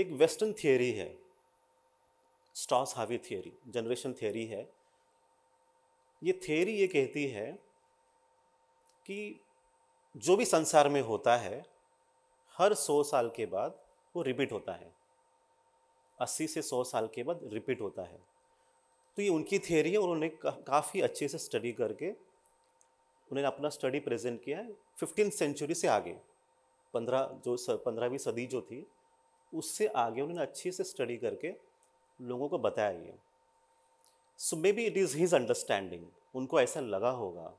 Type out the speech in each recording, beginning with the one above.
एक western theory है, Strauss Harvey theory, generation theory है। ये थियोरी ये कहती है कि जो भी संसार में होता है हर 100 साल के बाद वो रिपीट होता है, 80 से 100 साल के बाद रिपीट होता है। तो ये उनकी थियोरी है, उन्होंने काफ़ी अच्छे से स्टडी करके उन्होंने अपना स्टडी प्रेजेंट किया है 15th सेंचुरी से आगे, 15वीं सदी जो थी उससे आगे उन्होंने अच्छे से स्टडी करके लोगों को बताया ये। So maybe it is his understanding, उनको ऐसा लगा होगा।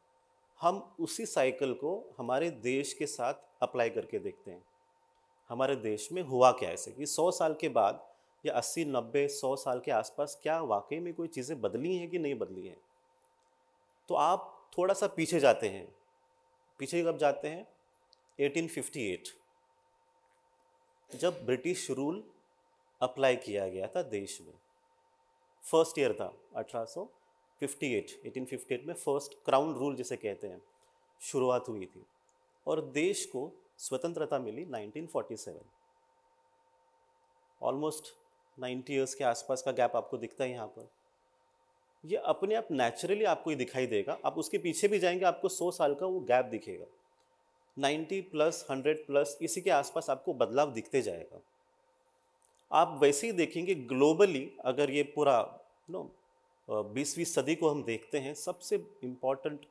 हम उसी साइकिल को हमारे देश के साथ अप्लाई करके देखते हैं। हमारे देश में हुआ क्या ऐसे कि 100 साल के बाद या 80, 90, 100 साल के आसपास क्या वाकई में कोई चीज़ें बदली हैं कि नहीं बदली हैं। तो आप थोड़ा सा पीछे जाते हैं, पीछे कब जाते हैं? 1858, जब ब्रिटिश रूल अप्लाई किया गया था देश में। फर्स्ट ईयर था 1858 में फर्स्ट क्राउन रूल जिसे कहते हैं शुरुआत हुई थी, और देश को स्वतंत्रता मिली 1947। ऑलमोस्ट 90 ईयर्स के आसपास का गैप आपको दिखता है यहाँ पर। ये अपने आप नेचुरली आपको ही दिखाई देगा, आप उसके पीछे भी जाएंगे आपको 100 साल का वो गैप दिखेगा। 90 प्लस 100 प्लस इसी के आसपास आपको बदलाव दिखते जाएगा। आप वैसे ही देखेंगे ग्लोबली, अगर ये पूरा 20वीं सदी को हम देखते हैं, सबसे इम्पॉर्टेंट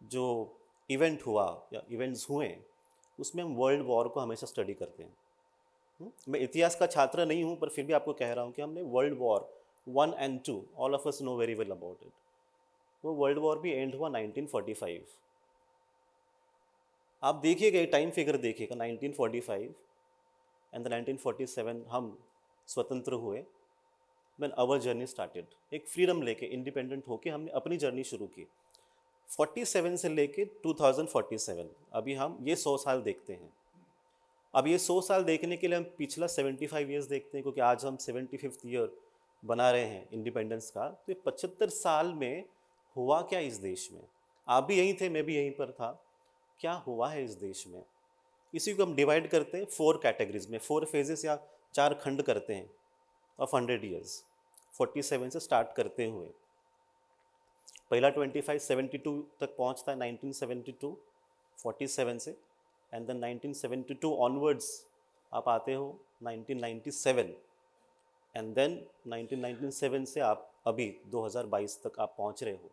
जो इवेंट हुआ या इवेंट्स हुए उसमें हम वर्ल्ड वॉर को हमेशा स्टडी करते हैं। मैं इतिहास का छात्र नहीं हूँ, पर फिर भी आपको कह रहा हूँ कि हमने world war 1 and 2 all of us know very well about it. वो वर्ल्ड वॉर भी एंड हुआ 1945। आप देखिएगा, टाइम फिगर देखिएगा, 1945 एंड द 1947 हम स्वतंत्र हुए। व्हेन आवर जर्नी स्टार्टेड, एक फ्रीडम लेके इंडिपेंडेंट होके हमने अपनी जर्नी शुरू की। 47 से लेके 2047 अभी हम ये 100 साल देखते हैं। अब ये 100 साल देखने के लिए हम पिछला 75 ईयर्स देखते हैं, क्योंकि आज हम 75th ईयर बना रहे हैं इंडिपेंडेंस का। तो ये 75 साल में हुआ क्या इस देश में? आप भी यहीं थे, मैं भी यहीं पर था। क्या हुआ है इस देश में? इसी को हम डिवाइड करते हैं 4 कैटेगरीज में, 4 फेजेस या 4 खंड करते हैं ऑफ 100 ईयर्स। 47 से स्टार्ट करते हुए पहला 72 तक पहुंचता है 1972, 47 से, एंड देन 1972 ऑनवर्ड्स आप आते हो 1997, एंड देन 1997 से आप अभी 2022 तक आप पहुंच रहे हो।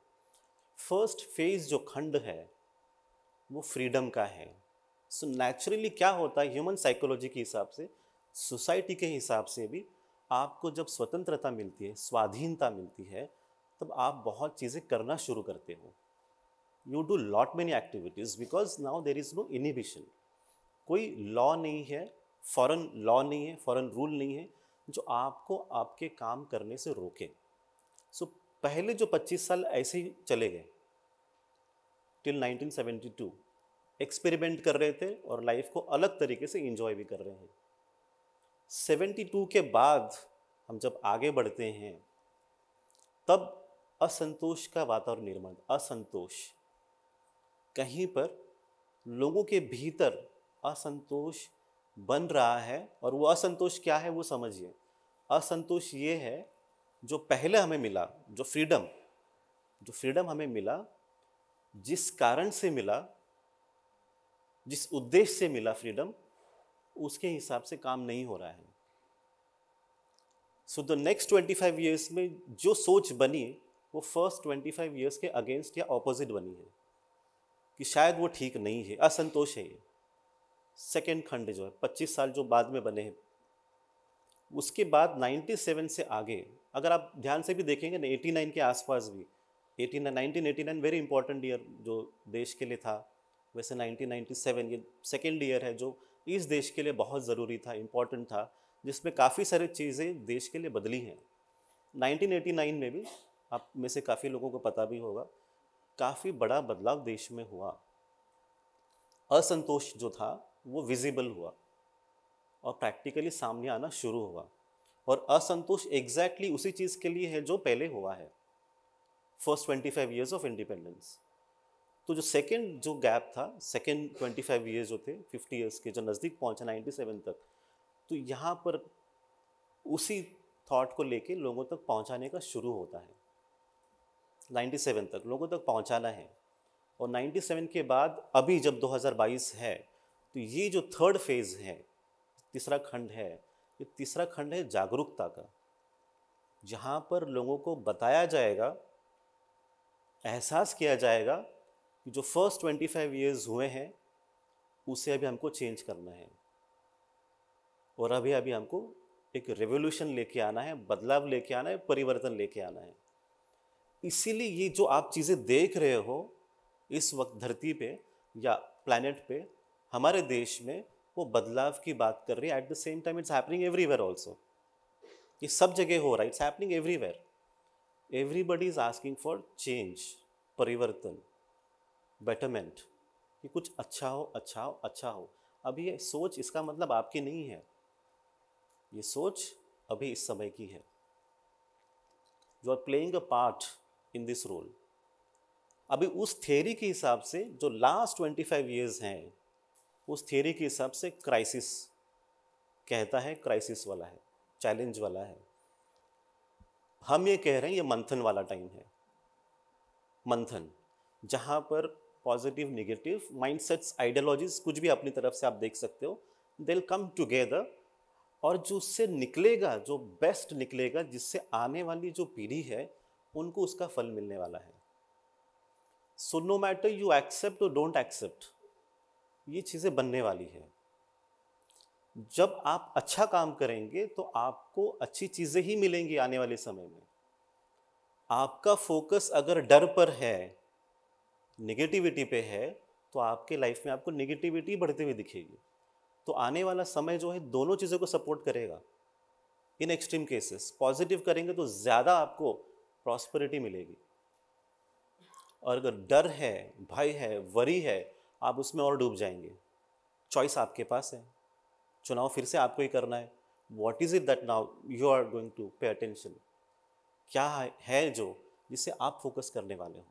फर्स्ट फेज जो खंड है वो फ्रीडम का है। सो नेचुरली क्या होता है ह्यूमन साइकोलॉजी के हिसाब से, सोसाइटी के हिसाब से भी, आपको जब स्वतंत्रता मिलती है, स्वाधीनता मिलती है, तब आप बहुत चीज़ें करना शुरू करते हो। You do lot many activities because now there is no inhibition. कोई लॉ नहीं है, फॉरेन लॉ नहीं है, फॉरेन रूल नहीं है जो आपको आपके काम करने से रोके। सो पहले जो 25 साल ऐसे ही चले गए टिल 1972, एक्सपेरिमेंट कर रहे थे और लाइफ को अलग तरीके से एंजॉय भी कर रहे हैं। 72 के बाद हम जब आगे बढ़ते हैं तब असंतोष का वातावरण निर्माण, असंतोष, कहीं पर लोगों के भीतर असंतोष बन रहा है। और वो असंतोष क्या है वो समझिए। असंतोष ये है जो पहले हमें मिला, जो फ्रीडम हमें मिला, जिस कारण से मिला, जिस उद्देश्य से मिला फ्रीडम, उसके हिसाब से काम नहीं हो रहा है। सो द नेक्स्ट 25 ईयर्स में जो सोच बनी वो फर्स्ट 25 ईयर्स के अगेंस्ट या ऑपोजिट बनी है कि शायद वो ठीक नहीं है, असंतोष है ये। सेकेंड खंड जो है 25 साल जो बाद में बने हैं, उसके बाद 97 से आगे अगर आप ध्यान से भी देखेंगे ना, 89 के आसपास भी, 1989 वेरी इंपॉर्टेंट ईयर जो देश के लिए था। वैसे 1997 ये सेकेंड ईयर है जो इस देश के लिए बहुत ज़रूरी था, इम्पॉर्टेंट था, जिसमें काफ़ी सारी चीज़ें देश के लिए बदली हैं। 1989 में भी आप में से काफ़ी लोगों को पता भी होगा, काफ़ी बड़ा बदलाव देश में हुआ। असंतोष जो था वो विजिबल हुआ और प्रैक्टिकली सामने आना शुरू हुआ। और असंतोष एग्जैक्टली उसी चीज़ के लिए है जो पहले हुआ है, फर्स्ट 25 ईयर्स ऑफ इंडिपेंडेंस। तो जो सेकेंड जो गैप था, सेकेंड 25 ईयर्स जो थे 50 ईयर्स के, जो नज़दीक पहुंचा 97 तक, तो यहाँ पर उसी थॉट को लेके लोगों तक पहुंचाने का शुरू होता है। 97 तक लोगों तक पहुंचाना है, और 97 के बाद अभी जब 2022 है, तो ये जो थर्ड फेज है, तीसरा खंड है, ये तीसरा खंड है जागरूकता का, जहाँ पर लोगों को बताया जाएगा, एहसास किया जाएगा कि जो फर्स्ट 25 ईयर्स हुए हैं उसे अभी हमको चेंज करना है, और अभी अभी हमको एक रेवोल्यूशन लेके आना है, बदलाव लेके आना है, परिवर्तन लेके आना है। इसीलिए ये जो आप चीज़ें देख रहे हो इस वक्त धरती पे या प्लैनेट पे, हमारे देश में वो बदलाव की बात कर रही है। At the same time it's happening everywhere also, ये सब जगह हो रहा है, it's happening everywhere. Everybody is asking for change, परिवर्तन, बेटरमेंट, कि कुछ अच्छा हो, अच्छा हो, अच्छा हो। अभी ये सोच इसका मतलब आपकी नहीं है, ये सोच अभी इस समय की है। You are playing a part in this role. अभी उस थियरी के हिसाब से जो लास्ट 25 ईयर्स हैं, उस थियरी के हिसाब से क्राइसिस कहता है, क्राइसिस वाला है, चैलेंज वाला है। हम ये कह रहे हैं ये मंथन वाला टाइम है, मंथन, जहाँ पर पॉजिटिव नेगेटिव माइंडसेट्स, आइडियोलॉजीज, कुछ भी अपनी तरफ से आप देख सकते हो, दे विल कम टुगेदर, और जो उससे निकलेगा, जो बेस्ट निकलेगा, जिससे आने वाली जो पीढ़ी है उनको उसका फल मिलने वाला है। So no matter you accept और डोंट एक्सेप्ट, ये चीज़ें बनने वाली है। जब आप अच्छा काम करेंगे तो आपको अच्छी चीज़ें ही मिलेंगी आने वाले समय में। आपका फोकस अगर डर पर है, नेगेटिविटी पे है, तो आपके लाइफ में आपको नेगेटिविटी बढ़ती हुई दिखेगी। तो आने वाला समय जो है दोनों चीज़ों को सपोर्ट करेगा। इन एक्सट्रीम केसेस पॉजिटिव करेंगे तो ज़्यादा आपको प्रॉस्पेरिटी मिलेगी, और अगर डर है, भय है, वरी है, आप उसमें और डूब जाएंगे। चॉइस आपके पास है, चुनाव फिर से आपको ही करना है। What is it that now you are going to pay attention, क्या है जो जिससे आप फोकस करने वाले हो।